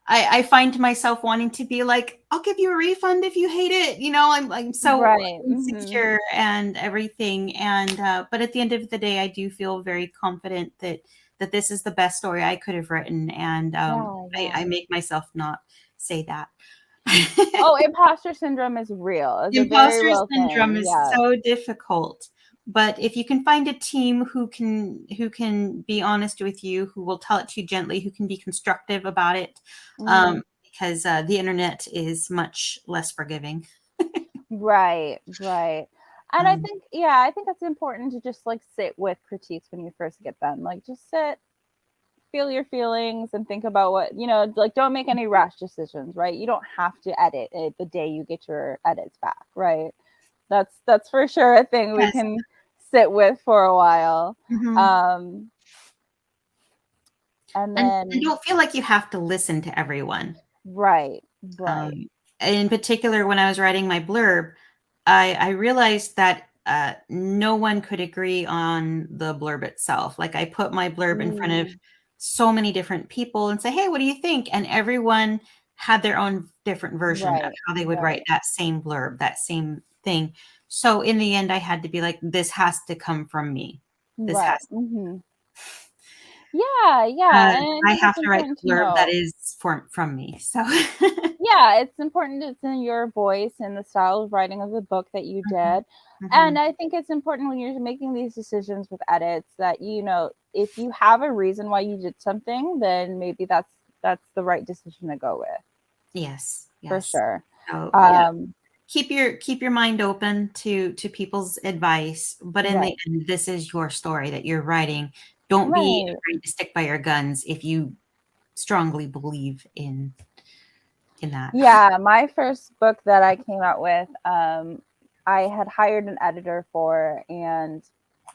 I find myself wanting to be like, I'll give you a refund if you hate it. I'm so Right. Mm-hmm. insecure and everything. And but at the end of the day, I do feel very confident that this is the best story I could have written. And Yeah, I yeah. make myself not say that. Oh, imposter syndrome is real. It's a very Imposter real syndrome thing. is Yeah. so difficult. But if you can find a team who can be honest with you, who will tell it to you gently, who can be constructive about it, Mm, because the internet is much less forgiving. right, right. And I Um, think, yeah, I think it's important to just like sit with critiques when you first get them. Like just sit, feel your feelings and think about like don't make any rash decisions, right? You don't have to edit it the day you get your edits back, right? That's for sure a thing we yes. can sit with for a while. Mhm. Um, and And then don't feel like you have to listen to everyone. right, right. Um, in particular, when I was writing my blurb, I realized that no one could agree on the blurb itself. Like I put my blurb in front of Mm, so many different people and say, "Hey, what do you think?" And everyone had their own different version of right, how they would write right, that same blurb, that same thing. So in the end, I had to be like, "This has to come from me. This right. has Hmm. Yeah, yeah, and I I think have it's to write important to the blurb that know. is from me." So Yeah, it's important it's in your voice and the style of writing of the book that you Mhm, did. And mhm. I think it's important when you're making these decisions with edits that if you have a reason why you did something, then maybe that's the right decision to go with, Yes, for yes. sure. So, yeah, Um, keep your mind open to people's advice, but in the right. end, this is your story that you're writing. Don't be Right. afraid to stick by your guns if you strongly believe in that. Yeah, my first book that I came out with, I had hired an editor for, and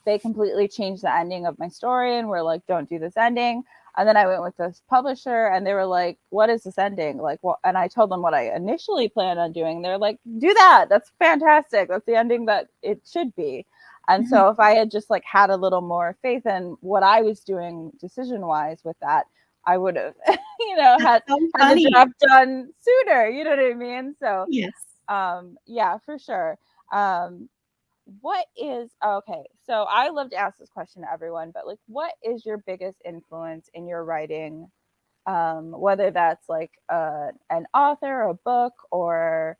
they completely changed the ending of my story and were like, "Don't do this ending." And then I went with this publisher, and they were like, "What is this ending?" Like, well, and I told them what I initially planned on doing. They're like, "Do that. That's fantastic. That's the ending that it should be." And Mhm. so, if I had just like had a little more faith in what I was doing decision wise with that, I would have, That's had so the funny. job done sooner, you know what I mean? So, Yes. yeah, for sure. Um, what is okay? So I love to ask this question to everyone, but like, what is your biggest influence in your writing? Whether that's like an author, a book, or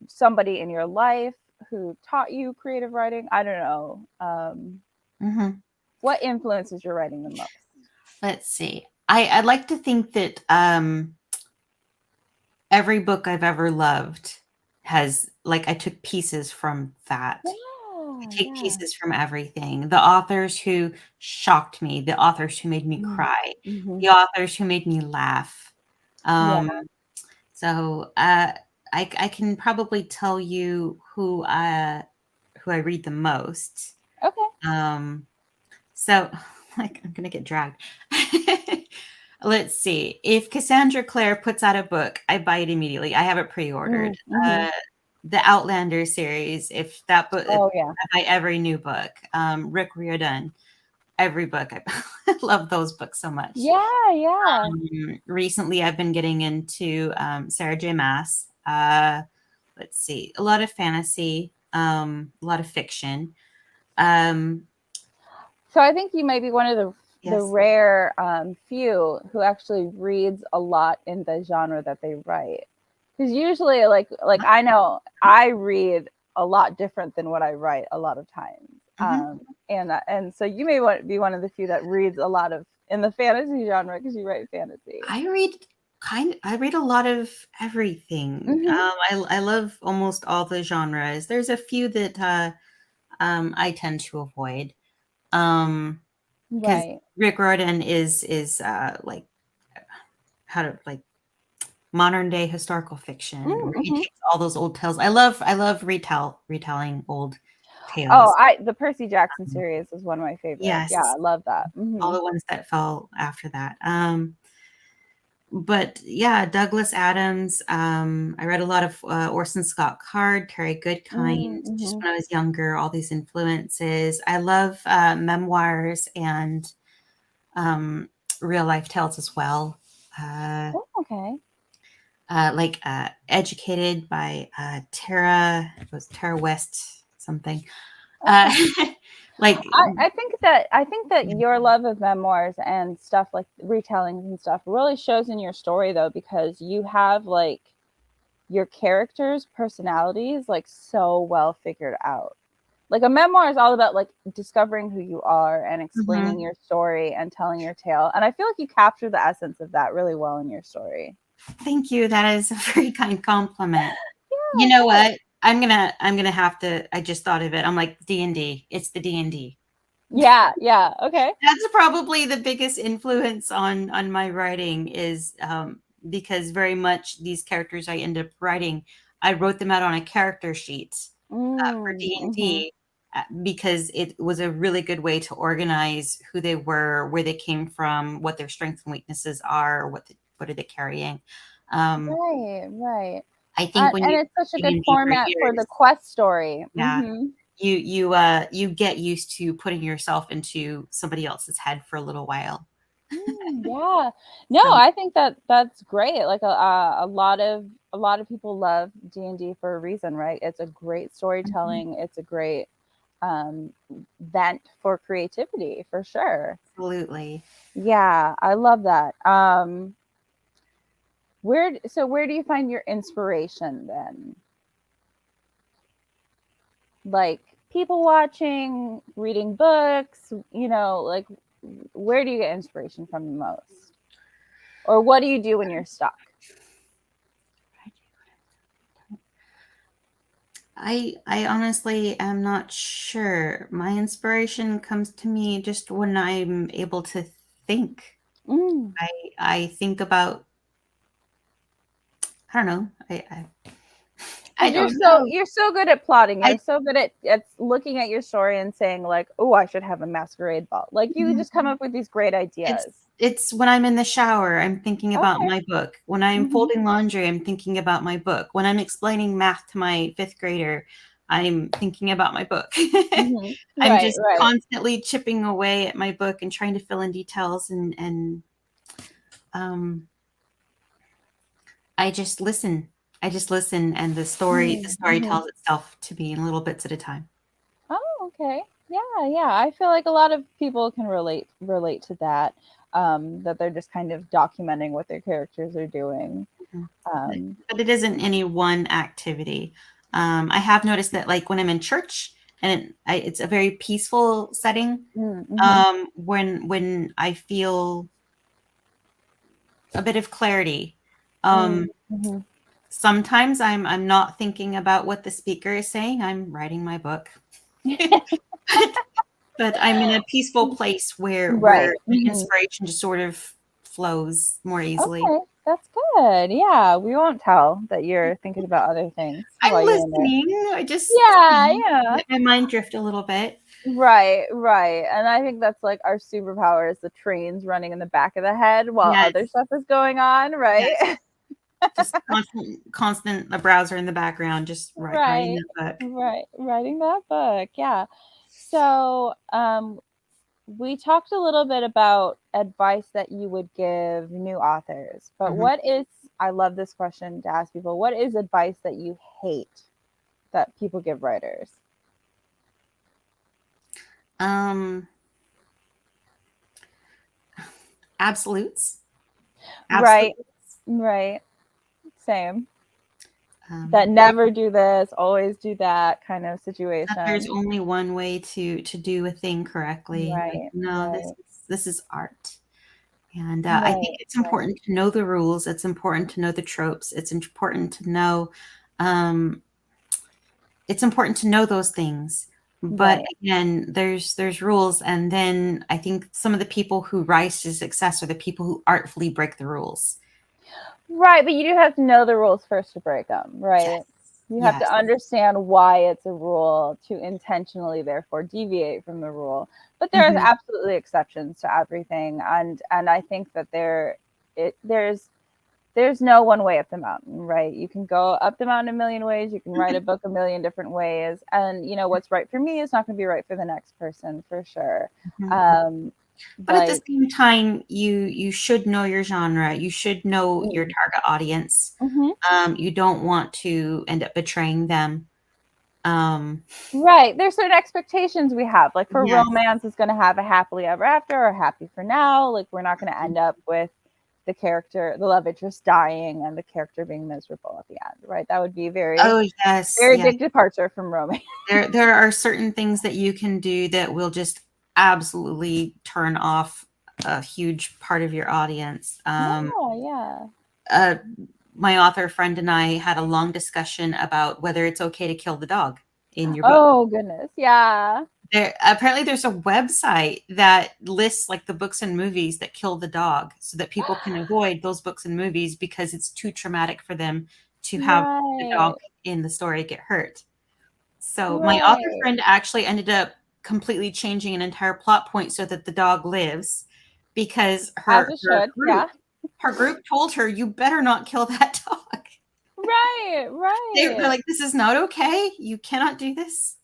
somebody in your life who taught you creative writing. I don't know. Mhm. What influences your writing the most? Let's see. I'd like to think that, every book I've ever loved has like, I took pieces from that. I Yeah, take yeah. pieces from everything. The authors who shocked me, the authors who made me cry, Mm-hmm. the authors who made me laugh. Yeah. Um, so, I can probably tell you who I read the most. Okay. Um, so, like, I'm gonna get dragged. Let's see. If Cassandra Clare puts out a book, I buy it immediately. I have it pre-ordered. Mm-hmm. The Outlander series, if that book, Oh yeah. I buy every new book. Rick Riordan, every book. I love those books so much. Yeah, yeah. Recently, I've been getting into Sarah J. Maas. Let's see, a lot of fantasy, a lot of fiction. Um, So I think you might be one of the yes. rare few who actually reads a lot in the genre that they write. Because usually, like I know I read a lot different than what I write a lot of times. Mhm. And so you may want be one of the few that reads a lot of in the fantasy genre because you write fantasy. I read a lot of everything. Hmm. I love almost all the genres. There's a few that I tend to avoid. Because Right. Rick Riordan is like how to like modern day historical fiction where he Mm-hmm. takes all those old tales. I love retelling old Oh, tales. I the Percy Jackson series is one of my favorite. Yeah, Yes, I love that. all Hmm. the ones that fell after that. But yeah, Douglas Adams. I read a lot of Orson Scott Card, Terry Goodkind, just Mm-hmm. when I was younger. All these influences. I love memoirs and um, real life tales as well. Uh, Oh, okay. like Educated by Tara. It was Tara West something. Uh, Okay. like I think that your love of memoirs and stuff like retellings and stuff really shows in your story though, because you have like your characters' personalities like so well figured out. Like a memoir is all about like discovering who you are and explaining mhm. your story and telling your tale. And I feel like you capture the essence of that really well in your story. Thank you. That is a very kind compliment. Yeah, You of know course. what? I'm gonna have to. I just thought of it. I'm like D&D. It's the D&D. Yeah, yeah. Okay. That's probably the biggest influence on my writing is because very much these characters I end up writing, I wrote them out on a character sheet for Mm-hmm. D&D because it was a really good way to organize who they were, where they came from, what their strengths and weaknesses are, what are they carrying. Um, Right, right. I think when And you it's such a do good D&D for format for years, the quest story. yeah, Mm-hmm. you get used to putting yourself into somebody else's head for a little while. Yeah. No, So I think that that's great. Like a lot of people love D&D for a reason, right? It's a great mhm, storytelling. It's a great um, vent for creativity, for sure. absolutely. Yeah, I love that. where do you find your inspiration then? Like people watching, reading books, like where do you get inspiration from the most? Or what do you do when you're stuck? I honestly am not sure. My inspiration comes to me just when I'm able to think. Mm. I think about, I don't know. I Because don't know. you're so good at plotting. I You're so good at looking at your story and saying like, "Oh, I should have a masquerade ball." Like you just come up with these great it's ideas. it's when I'm in the shower, I'm thinking about Okay. my book. When I'm Hmm. folding laundry, I'm thinking about my book. When I'm explaining math to my fifth grader, I'm thinking about my book. Hmm. I'm Right. just Right. constantly chipping away at my book and trying to fill in details and um I just listen. I just listen and the story Mm-hmm. tells itself to me in little bits at a time. Oh, okay. Yeah, yeah. I feel like a lot of people can relate to that. That they're just kind of documenting what their characters are doing. Mhm. Um, But it isn't any one activity. I have noticed that, like, when I'm in church and it's a very peaceful setting, mm-hmm. when I feel a bit of clarity, um, Mm-hmm. sometimes I'm not thinking about what the speaker is saying. I'm writing my book. But I'm in a peaceful place where Right. the Hmm. inspiration just sort of flows more easily. Okay, that's good. Yeah, we won't tell that you're thinking about other things I'm while you're in there. listening. I just, Yeah, yeah. let my mind drift a little bit. Right, right. And I think that's like our superpower is the trains running in the back of the head while Yes, other stuff is going on, right? yes. Just constant the browser in the background, just writing Right, that book. right. Writing that book. Yeah. So, we talked a little bit about advice that you would give new authors, but Mhm. I love this question to ask people, what is advice that you hate that people give writers? Um, absolutes, Right, absolutes. right. Same. That Um, never do this, always do that kind of that there's situation. only one way to do a thing correctly. Like, Right, no, right, this is art. And I think right, it's right. important to know the rules. It's important to know the tropes. Um, it's important to know those things. But Right. again, there's rules, and then I think some of the people who rise to success are the people who artfully break the rules. Right, but you do have to know the rules first to break them, right? Yes, You have to yes. understand why it's a rule to intentionally therefore deviate from the rule. But there is Mhm. absolutely exceptions to everything, and I think that it there's no one way up the mountain, right? You can go up the mountain a million ways, you can write a book a million different ways, and what's right for me is not going to be right for the next person for sure. Mhm. Um But at the like same time, you should know your genre. You should know your mm, target audience. mhm. You don't want to end up betraying them. Um, Right. There's certain expectations we have. Like for yes. romance, it's going to have a happily ever after or happy for now. Like we're not going to end up with the love interest dying and the character being miserable at the end, right? That would be Oh, yes, very yes. big departure from romance. There are certain things that you can do that will just absolutely turn off a huge part of your audience. Yeah, yeah. Uh, my author friend and I had a long discussion about whether it's okay to kill the dog in your book. Oh goodness. Yeah. There's a website that lists like the books and movies that kill the dog so that people can avoid those books and movies because it's too traumatic for them to have the dog Right. in the story get hurt. So my author Right. friend actually ended up completely changing an entire plot point so that the dog lives because As her it her should. group Yeah. her group told her, "You better not kill that dog." Right. They're Right. like, "This is not okay. You cannot do this."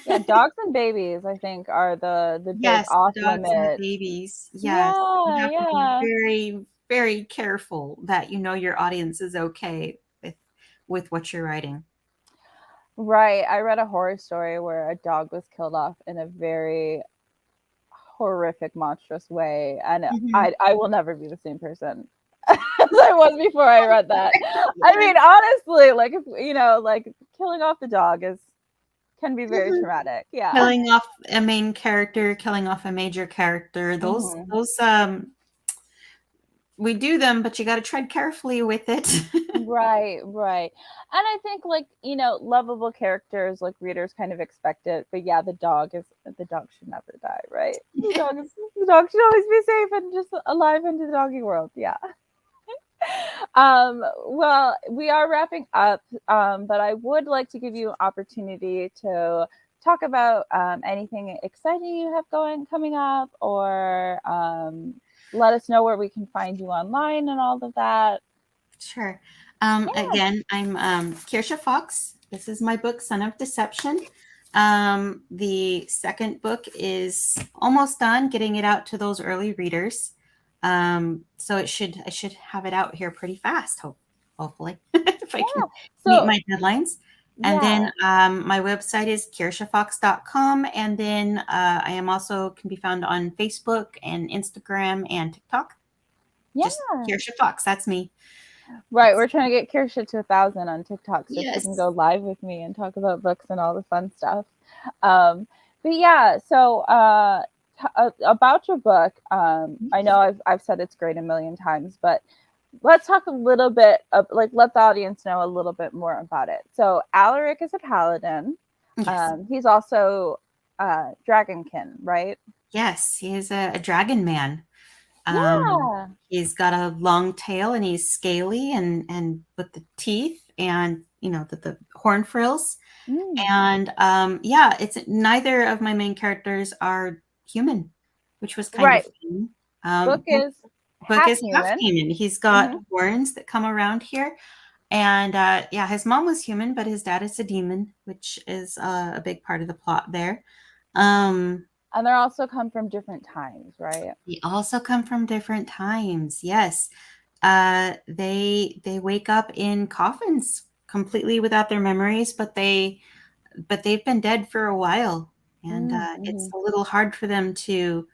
Yeah, dogs and babies, I think, are the big Yes, the off dogs and the limits. babies. Yes. You Yeah, have to be yeah. very, very careful that you know your audience is okay with what you're writing. Right. I read a horror story where a dog was killed off in a very horrific, monstrous way, and Mhm. I will never be the same person. I was before I read that. I mean, honestly, like if like killing off the dog is can be very Mhm. traumatic. Yeah. Killing off a main character, killing off a major character, Hmm. we do them, but you got to tread carefully with it. Right, right. And I think like, lovable characters like readers kind of expect it, but yeah, the dog should never die, right? The dog should always be safe and just alive into the doggy world. Yeah. Well, we are wrapping up, but I would like to give you an opportunity to talk about anything exciting you have coming up, or let us know where we can find you online and all of that. Sure. Yeah. Again, I'm Kirsha Fox. This is my book, Son of Deception. The second book is almost done, getting it out to those early readers. So I should have it out here pretty fast, hopefully, if I can Yeah. meet So my deadlines. And yeah. then my website is kirshafox.com. And then I am also can be found on Facebook and Instagram and TikTok. Just Yeah. Kirsha Fox. That's me. Right. We're trying to get Kirsha to 1,000 on TikTok so she can Yes. go live with me and talk about books and all the fun stuff. Um, but yeah, so about your book, I know I've said it's great a million times, but let's talk a little bit of like let the audience know a little bit more about it. So Alaric is a paladin. Yes. He's also dragonkin, right? Yes. He is a dragon man. Yeah. He's got a long tail and he's scaly and with the teeth and the horn frills. Mm. And yeah, it's neither of my main characters are human, which was kind of Right. fun. Book Book is Book half is half human. human. He's got Hmm. horns that come around here. And yeah, his mom was human, but his dad is a demon, which is a big part of the plot there. Um, And they also come from different times, right? they also come from different times. Yes. They wake up in coffins completely without their memories, but they've been dead for a while, and it's Mm-hmm. a little hard for them to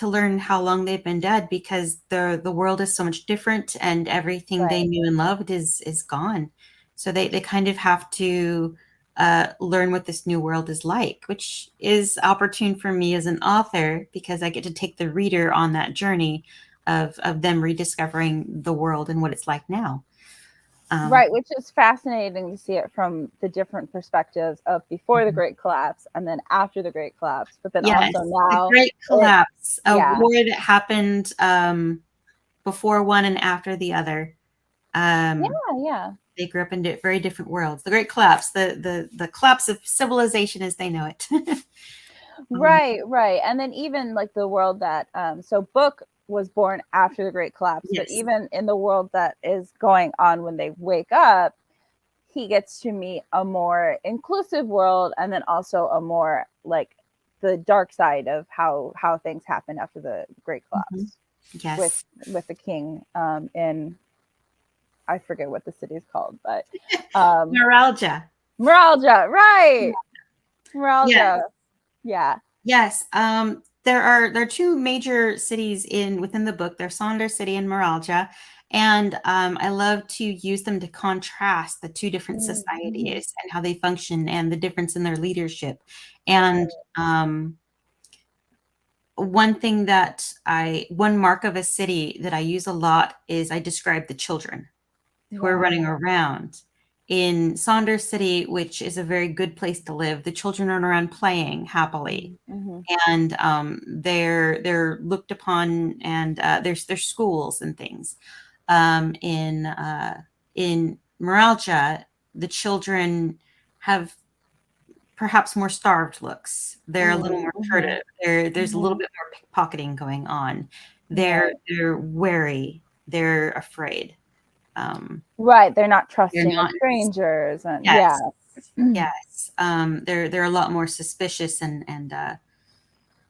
learn how long they've been dead because the world is so much different and everything they Right. knew and loved is gone. So they kind of have to learn what this new world is like, which is opportune for me as an author because I get to take the reader on that journey of them rediscovering the world and what it's like now. Um, Right, which is fascinating to see it from the different perspectives of before the Great Collapse and then after the Great Collapse, but then yes, also the now Great it, Collapse, a yeah, war that happened before one and after the other. Um, yeah, yeah. They grew up in very different worlds. The Great Collapse, the collapse of civilization as they know it. um, Right, right. And then even like the world that so Book was born after the Great Collapse, but yes. even in the world that is going on when they wake up, he gets to meet a more inclusive world and then also a more like the dark side of how things happen after the Great Mhm. Collapse with Yes. with the king in I forget what the city is called, but um Neuralgia. Moralgia, right. Yes. Moralgia. Yeah. Yes. There are two major cities in within the book. There's Saunders City and Neuralgia, and I love to use them to contrast the two different Mm-hmm. societies and how they function and the difference in their leadership. And Right. one mark of a city that I use a lot is I describe the children who are Yeah. running around. In Saunders City, which is a very good place to live, the children run around playing happily, Mm-hmm. and they're looked upon, and there's schools and things. In Moralgia, the children have perhaps more starved looks. They're a little more Mm-hmm. furtive. There's a little Mm-hmm. bit more pickpocketing going on. They're Right. they're wary. They're afraid. Um, Right. They're not they're trusting of not. strangers and yeah. Yes, yes. They're a lot more suspicious and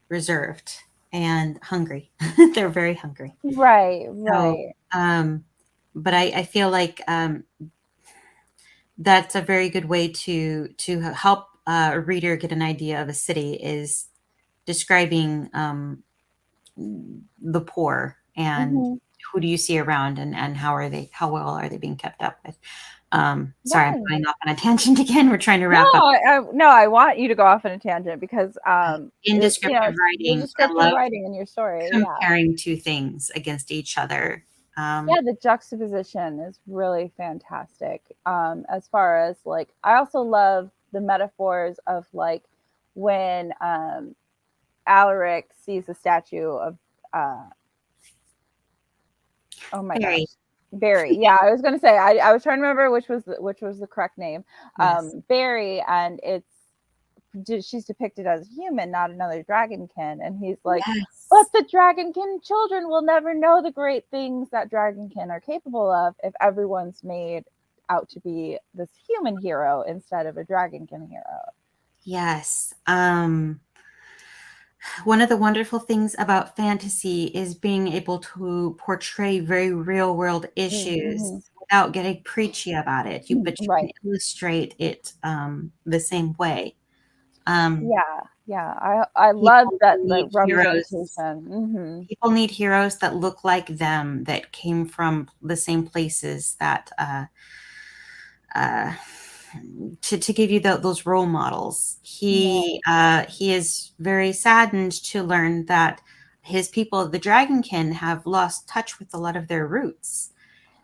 reserved and hungry. They're very hungry. Right, So, right. but I feel like that's a very good way to help a reader get an idea of a city is describing the poor and Mhm. who do you see around, and how well are they being kept up with? Sorry, I'm Right. going off on a tangent again. We're trying to No, wrap up. no, I want you to go off on a tangent because In descriptive it's the writing, I descriptive love writing in your story. Yeah. comparing two things against each other. Yeah, the juxtaposition is really fantastic. As far as like, I also love the metaphors of like when Alaric sees the statue of uh, oh my gosh, Very, Barry. Yeah, I was gonna say I was trying to remember which was the correct name. yes, Barry, and she's depicted as a human, not another dragonkin, and he's like, but yes, the dragonkin children will never know the great things that dragonkin are capable of if everyone's made out to be this human hero instead of a dragonkin hero. yes. One of the wonderful things about fantasy is being able to portray very real world issues Mm-hmm. without getting preachy about it. But you can Right. illustrate it the same way. Um, Yeah. Yeah. I love people that the need heroes. representation. Mm-hmm. People need heroes that look like them, that came from the same places, that uh, to give you those role models. Right. He is very saddened to learn that his people, the Dragonkin, have lost touch with a lot of their roots,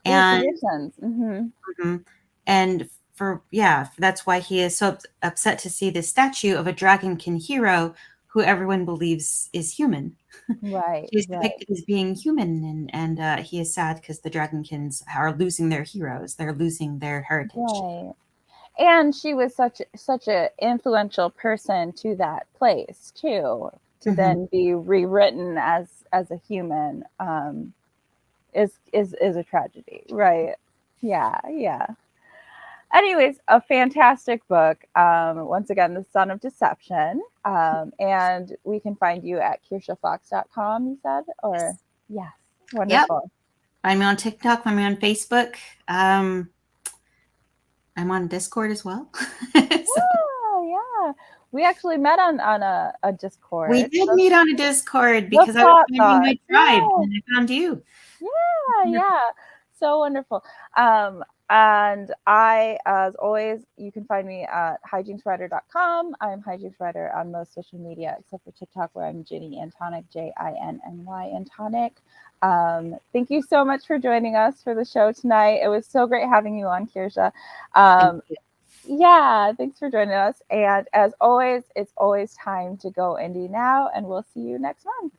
Their and traditions. Mm-hmm. mhm, and for yeah, that's why he is so upset to see this statue of a Dragonkin hero who everyone believes is human. Right. He is Right. depicted as being human, and he is sad because the Dragonkins are losing their heroes. They're losing their heritage. Right. And she was such a influential person to that place too, to Mhm. then be rewritten as a human, is a tragedy, right? Yeah, yeah. Anyways, a fantastic book. Once again, The Son of Deception. And we can find you at kirshafox.com, you said? Or, yes, Yep. wonderful. I'm on TikTok. I'm on Facebook. Um, I'm on Discord as well. So Yeah, yeah. We actually met on a we Discord. did meet on a Discord The because I was thought finding my thoughts. tribe, Yeah. and I found you. Yeah, yeah. So wonderful. And I, as always, you can find me at hijinkswriter.com. I'm hijinkswriter on most social media except for TikTok, where I'm Ginny Antonic, Jinny Antonic. Thank you so much for joining us for the show tonight. It was so great having you on, Kirsha. Thank Um, you. yeah, thanks for joining us. And as always, it's always time to go indie now, and we'll see you next month.